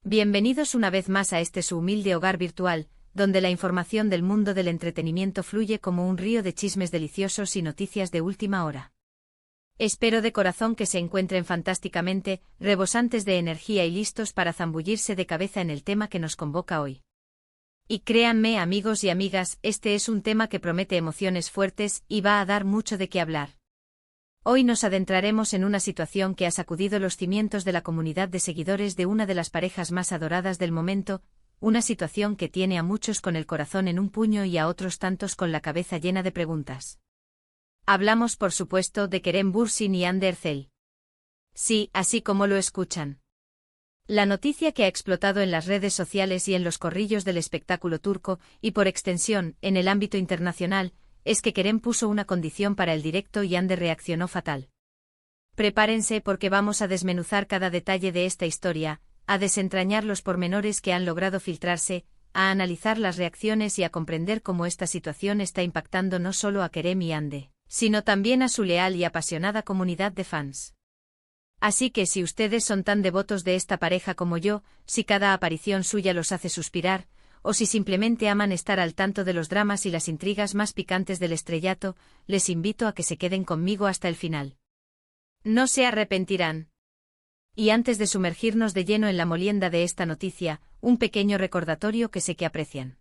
Bienvenidos una vez más a este su humilde hogar virtual, donde la información del mundo del entretenimiento fluye como un río de chismes deliciosos y noticias de última hora. Espero de corazón que se encuentren fantásticamente, rebosantes de energía y listos para zambullirse de cabeza en el tema que nos convoca hoy. Y créanme, amigos y amigas, este es un tema que promete emociones fuertes y va a dar mucho de qué hablar. Hoy nos adentraremos en una situación que ha sacudido los cimientos de la comunidad de seguidores de una de las parejas más adoradas del momento, una situación que tiene a muchos con el corazón en un puño y a otros tantos con la cabeza llena de preguntas. Hablamos, por supuesto, de Kerem Bürsin y Hande Erçel. Sí, así como lo escuchan. La noticia que ha explotado en las redes sociales y en los corrillos del espectáculo turco, y por extensión, en el ámbito internacional, es que Kerem puso una condición para el directo y Hande reaccionó fatal. Prepárense porque vamos a desmenuzar cada detalle de esta historia, a desentrañar los pormenores que han logrado filtrarse, a analizar las reacciones y a comprender cómo esta situación está impactando no solo a Kerem y Hande, sino también a su leal y apasionada comunidad de fans. Así que si ustedes son tan devotos de esta pareja como yo, si cada aparición suya los hace suspirar, o si simplemente aman estar al tanto de los dramas y las intrigas más picantes del estrellato, les invito a que se queden conmigo hasta el final. No se arrepentirán. Y antes de sumergirnos de lleno en la molienda de esta noticia, un pequeño recordatorio que sé que aprecian.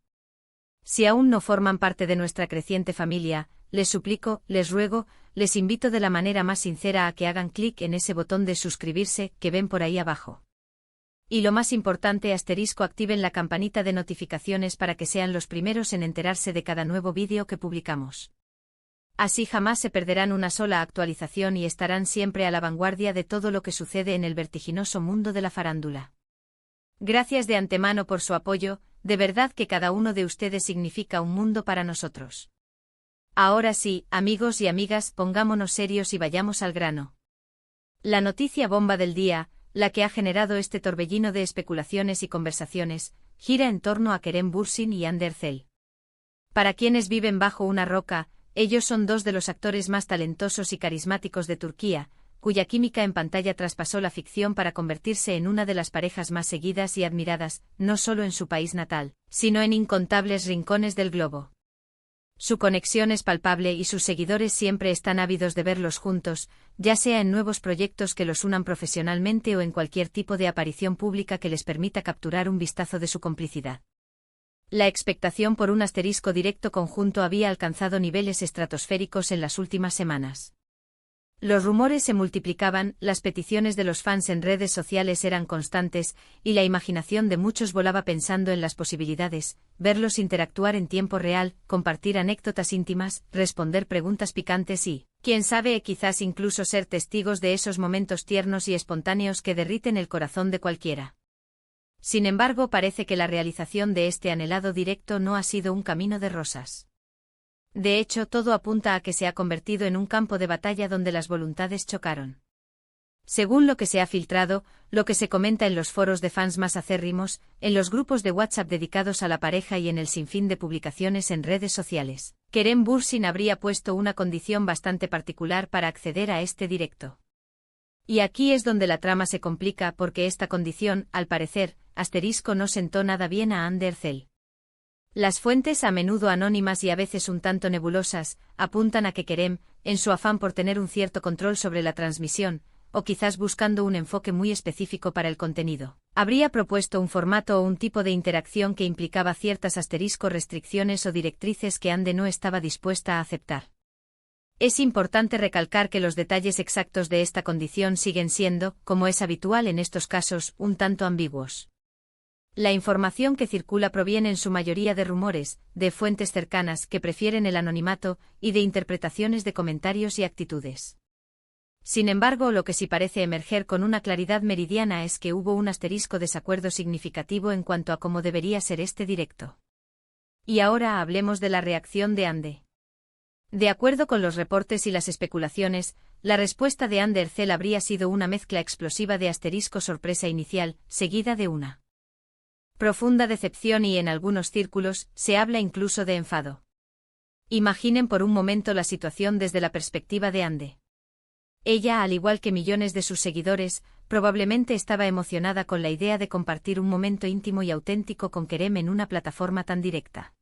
Si aún no forman parte de nuestra creciente familia, les suplico, les ruego, les invito de la manera más sincera a que hagan clic en ese botón de suscribirse que ven por ahí abajo. Y lo más importante, activen la campanita de notificaciones para que sean los primeros en enterarse de cada nuevo vídeo que publicamos. Así jamás se perderán una sola actualización y estarán siempre a la vanguardia de todo lo que sucede en el vertiginoso mundo de la farándula. Gracias de antemano por su apoyo, de verdad que cada uno de ustedes significa un mundo para nosotros. Ahora sí, amigos y amigas, pongámonos serios y vayamos al grano. La noticia bomba del día, la que ha generado este torbellino de especulaciones y conversaciones, gira en torno a Kerem Bürsin y Hande Erçel. Para quienes viven bajo una roca, ellos son dos de los actores más talentosos y carismáticos de Turquía, cuya química en pantalla traspasó la ficción para convertirse en una de las parejas más seguidas y admiradas, no solo en su país natal, sino en incontables rincones del globo. Su conexión es palpable y sus seguidores siempre están ávidos de verlos juntos, ya sea en nuevos proyectos que los unan profesionalmente o en cualquier tipo de aparición pública que les permita capturar un vistazo de su complicidad. La expectación por un directo conjunto había alcanzado niveles estratosféricos en las últimas semanas. Los rumores se multiplicaban, las peticiones de los fans en redes sociales eran constantes, y la imaginación de muchos volaba pensando en las posibilidades, verlos interactuar en tiempo real, compartir anécdotas íntimas, responder preguntas picantes y, quién sabe, quizás incluso ser testigos de esos momentos tiernos y espontáneos que derriten el corazón de cualquiera. Sin embargo, parece que la realización de este anhelado directo no ha sido un camino de rosas. De hecho, todo apunta a que se ha convertido en un campo de batalla donde las voluntades chocaron. Según lo que se ha filtrado, lo que se comenta en los foros de fans más acérrimos, en los grupos de WhatsApp dedicados a la pareja y en el sinfín de publicaciones en redes sociales, Kerem Bürsin habría puesto una condición bastante particular para acceder a este directo. Y aquí es donde la trama se complica porque esta condición, al parecer, no sentó nada bien a Hande Erçel. Las fuentes, a menudo anónimas y a veces un tanto nebulosas, apuntan a que Kerem, en su afán por tener un cierto control sobre la transmisión, o quizás buscando un enfoque muy específico para el contenido, habría propuesto un formato o un tipo de interacción que implicaba ciertas restricciones o directrices que Hande no estaba dispuesta a aceptar. Es importante recalcar que los detalles exactos de esta condición siguen siendo, como es habitual en estos casos, un tanto ambiguos. La información que circula proviene en su mayoría de rumores, de fuentes cercanas que prefieren el anonimato, y de interpretaciones de comentarios y actitudes. Sin embargo, lo que sí parece emerger con una claridad meridiana es que hubo un desacuerdo significativo en cuanto a cómo debería ser este directo. Y ahora hablemos de la reacción de Hande. De acuerdo con los reportes y las especulaciones, la respuesta de Hande Erçel habría sido una mezcla explosiva de sorpresa inicial, seguida de una profunda decepción y en algunos círculos se habla incluso de enfado. Imaginen por un momento la situación desde la perspectiva de Hande. Ella, al igual que millones de sus seguidores, probablemente estaba emocionada con la idea de compartir un momento íntimo y auténtico con Kerem en una plataforma tan directa.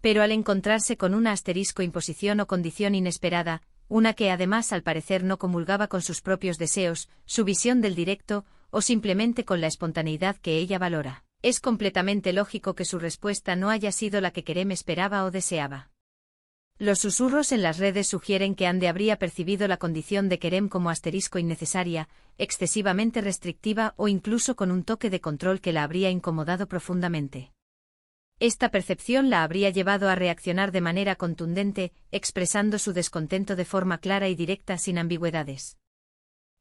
Pero al encontrarse con una asterisco imposición o condición inesperada, una que además al parecer no comulgaba con sus propios deseos, su visión del directo, o simplemente con la espontaneidad que ella valora, es completamente lógico que su respuesta no haya sido la que Kerem esperaba o deseaba. Los susurros en las redes sugieren que Ande habría percibido la condición de Kerem como asterisco innecesaria, excesivamente restrictiva o incluso con un toque de control que la habría incomodado profundamente. Esta percepción la habría llevado a reaccionar de manera contundente, expresando su descontento de forma clara y directa sin ambigüedades.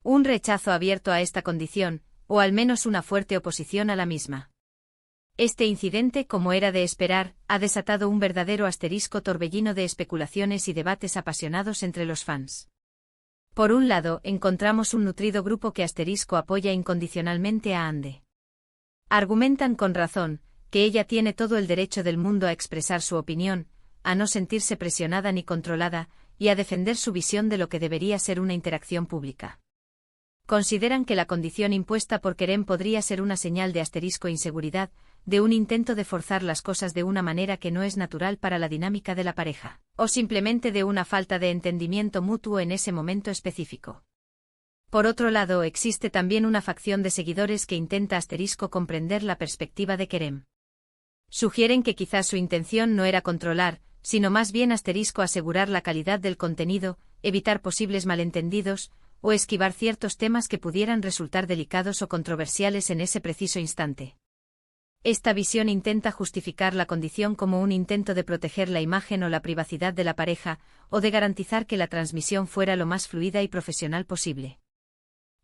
Un rechazo abierto a esta condición, o al menos una fuerte oposición a la misma. Este incidente, como era de esperar, ha desatado un verdadero asterisco torbellino de especulaciones y debates apasionados entre los fans. Por un lado, encontramos un nutrido grupo que asterisco apoya incondicionalmente a Ande. Argumentan con razón que ella tiene todo el derecho del mundo a expresar su opinión, a no sentirse presionada ni controlada, y a defender su visión de lo que debería ser una interacción pública. Consideran que la condición impuesta por Kerem podría ser una señal de asterisco inseguridad, de un intento de forzar las cosas de una manera que no es natural para la dinámica de la pareja, o simplemente de una falta de entendimiento mutuo en ese momento específico. Por otro lado, existe también una facción de seguidores que intenta asterisco comprender la perspectiva de Kerem. Sugieren que quizás su intención no era controlar, sino más bien asterisco asegurar la calidad del contenido, evitar posibles malentendidos, o esquivar ciertos temas que pudieran resultar delicados o controversiales en ese preciso instante. Esta visión intenta justificar la condición como un intento de proteger la imagen o la privacidad de la pareja, o de garantizar que la transmisión fuera lo más fluida y profesional posible.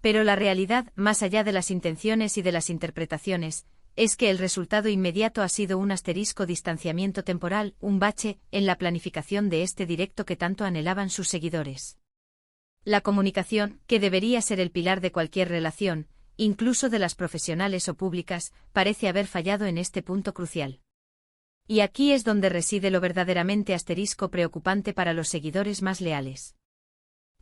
Pero la realidad, más allá de las intenciones y de las interpretaciones, es que el resultado inmediato ha sido un asterisco distanciamiento temporal, un bache, en la planificación de este directo que tanto anhelaban sus seguidores. La comunicación, que debería ser el pilar de cualquier relación, incluso de las profesionales o públicas, parece haber fallado en este punto crucial. Y aquí es donde reside lo verdaderamente asterisco preocupante para los seguidores más leales.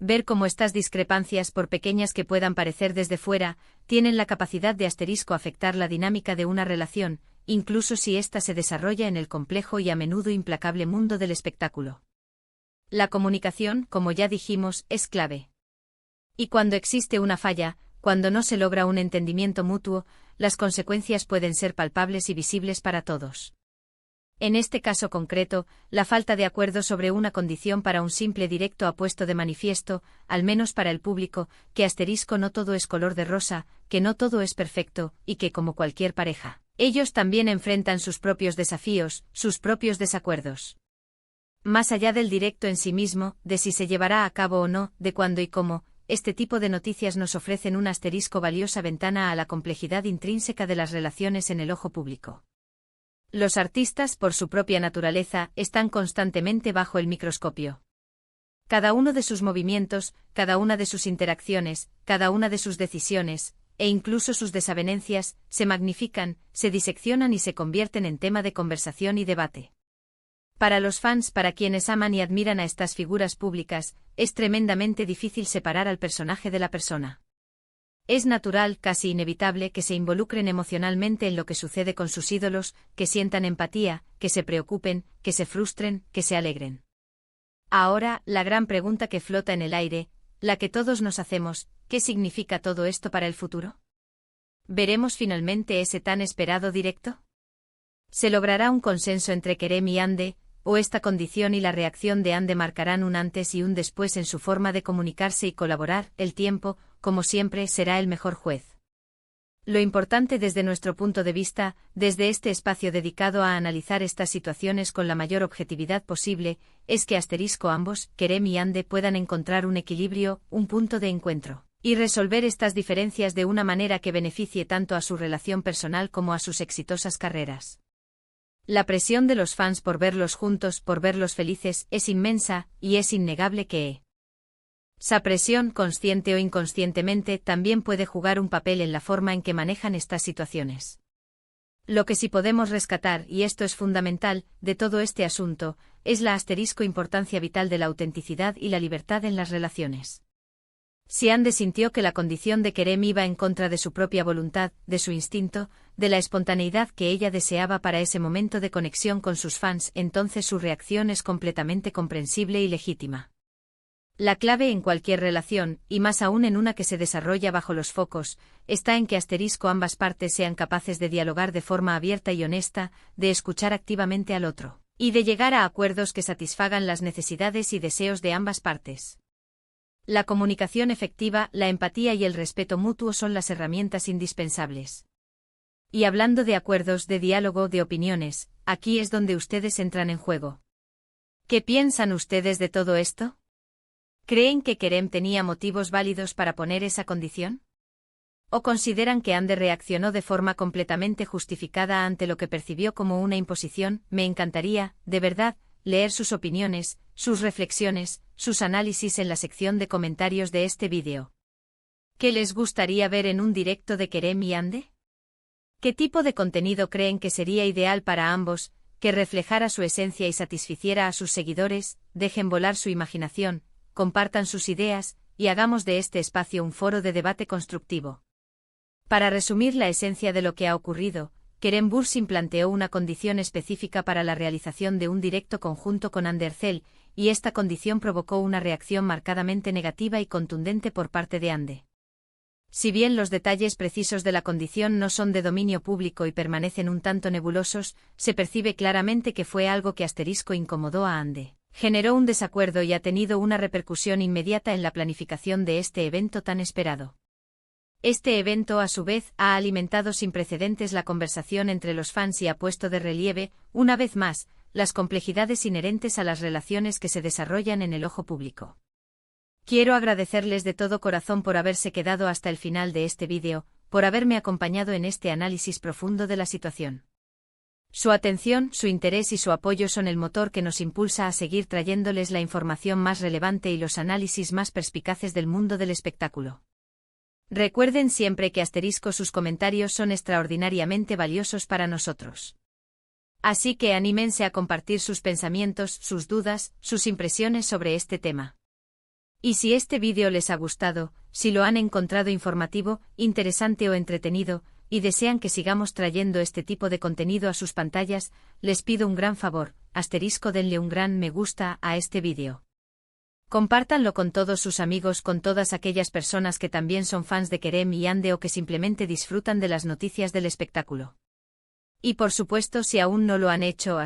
Ver cómo estas discrepancias, por pequeñas que puedan parecer desde fuera, tienen la capacidad de asterisco afectar la dinámica de una relación, incluso si ésta se desarrolla en el complejo y a menudo implacable mundo del espectáculo. La comunicación, como ya dijimos, es clave. Y cuando existe una falla, cuando no se logra un entendimiento mutuo, las consecuencias pueden ser palpables y visibles para todos. En este caso concreto, la falta de acuerdo sobre una condición para un simple directo ha puesto de manifiesto, al menos para el público, que asterisco no todo es color de rosa, que no todo es perfecto, y que como cualquier pareja, ellos también enfrentan sus propios desafíos, sus propios desacuerdos. Más allá del directo en sí mismo, de si se llevará a cabo o no, de cuándo y cómo, este tipo de noticias nos ofrecen un asterisco valiosa ventana a la complejidad intrínseca de las relaciones en el ojo público. Los artistas, por su propia naturaleza, están constantemente bajo el microscopio. Cada uno de sus movimientos, cada una de sus interacciones, cada una de sus decisiones, e incluso sus desavenencias, se magnifican, se diseccionan y se convierten en tema de conversación y debate. Para los fans, para quienes aman y admiran a estas figuras públicas, es tremendamente difícil separar al personaje de la persona. Es natural, casi inevitable, que se involucren emocionalmente en lo que sucede con sus ídolos, que sientan empatía, que se preocupen, que se frustren, que se alegren. Ahora, la gran pregunta que flota en el aire, la que todos nos hacemos, ¿qué significa todo esto para el futuro? ¿Veremos finalmente ese tan esperado directo? ¿Se logrará un consenso entre Kerem y Ande, o esta condición y la reacción de Ande marcarán un antes y un después en su forma de comunicarse y colaborar? El tiempo, como siempre, será el mejor juez. Lo importante desde nuestro punto de vista, desde este espacio dedicado a analizar estas situaciones con la mayor objetividad posible, es que asterisco ambos, Kerem y Ande, puedan encontrar un equilibrio, un punto de encuentro, y resolver estas diferencias de una manera que beneficie tanto a su relación personal como a sus exitosas carreras. La presión de los fans por verlos juntos, por verlos felices, es inmensa, y es innegable que esa presión, consciente o inconscientemente, también puede jugar un papel en la forma en que manejan estas situaciones. Lo que sí podemos rescatar, y esto es fundamental, de todo este asunto, es la asterisco importancia vital de la autenticidad y la libertad en las relaciones. Si Ande sintió que la condición de Kerem iba en contra de su propia voluntad, de su instinto, de la espontaneidad que ella deseaba para ese momento de conexión con sus fans, entonces su reacción es completamente comprensible y legítima. La clave en cualquier relación, y más aún en una que se desarrolla bajo los focos, está en que ambas partes sean capaces de dialogar de forma abierta y honesta, de escuchar activamente al otro, y de llegar a acuerdos que satisfagan las necesidades y deseos de ambas partes. La comunicación efectiva, la empatía y el respeto mutuo son las herramientas indispensables. Y hablando de acuerdos, de diálogo, de opiniones, aquí es donde ustedes entran en juego. ¿Qué piensan ustedes de todo esto? ¿Creen que Kerem tenía motivos válidos para poner esa condición? ¿O consideran que Ande reaccionó de forma completamente justificada ante lo que percibió como una imposición? Me encantaría, de verdad, leer sus opiniones, sus reflexiones, sus análisis en la sección de comentarios de este vídeo. ¿Qué les gustaría ver en un directo de Kerem y Ande? ¿Qué tipo de contenido creen que sería ideal para ambos, que reflejara su esencia y satisficiera a sus seguidores? Dejen volar su imaginación, compartan sus ideas, y hagamos de este espacio un foro de debate constructivo. Para resumir la esencia de lo que ha ocurrido, Kerem Bürsin planteó una condición específica para la realización de un directo conjunto con Ande Erçel, y esta condición provocó una reacción marcadamente negativa y contundente por parte de Ande. Si bien los detalles precisos de la condición no son de dominio público y permanecen un tanto nebulosos, se percibe claramente que fue algo que incomodó a Ande, generó un desacuerdo y ha tenido una repercusión inmediata en la planificación de este evento tan esperado. Este evento, a su vez, ha alimentado sin precedentes la conversación entre los fans y ha puesto de relieve, una vez más, las complejidades inherentes a las relaciones que se desarrollan en el ojo público. Quiero agradecerles de todo corazón por haberse quedado hasta el final de este vídeo, por haberme acompañado en este análisis profundo de la situación. Su atención, su interés y su apoyo son el motor que nos impulsa a seguir trayéndoles la información más relevante y los análisis más perspicaces del mundo del espectáculo. Recuerden siempre que sus comentarios son extraordinariamente valiosos para nosotros. Así que anímense a compartir sus pensamientos, sus dudas, sus impresiones sobre este tema. Y si este vídeo les ha gustado, si lo han encontrado informativo, interesante o entretenido, y desean que sigamos trayendo este tipo de contenido a sus pantallas, les pido un gran favor, denle un gran me gusta a este vídeo. Compártanlo con todos sus amigos, con todas aquellas personas que también son fans de Kerem y Ande o que simplemente disfrutan de las noticias del espectáculo. Y por supuesto, si aún no lo han hecho,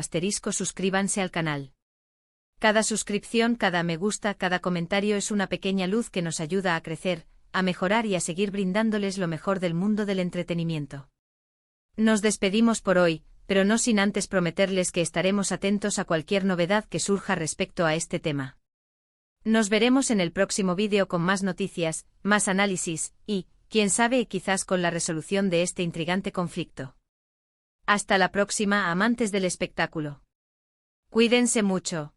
suscríbanse al canal. Cada suscripción, cada me gusta, cada comentario es una pequeña luz que nos ayuda a crecer, a mejorar y a seguir brindándoles lo mejor del mundo del entretenimiento. Nos despedimos por hoy, pero no sin antes prometerles que estaremos atentos a cualquier novedad que surja respecto a este tema. Nos veremos en el próximo vídeo con más noticias, más análisis, y, quién sabe, quizás con la resolución de este intrigante conflicto. Hasta la próxima, amantes del espectáculo. Cuídense mucho.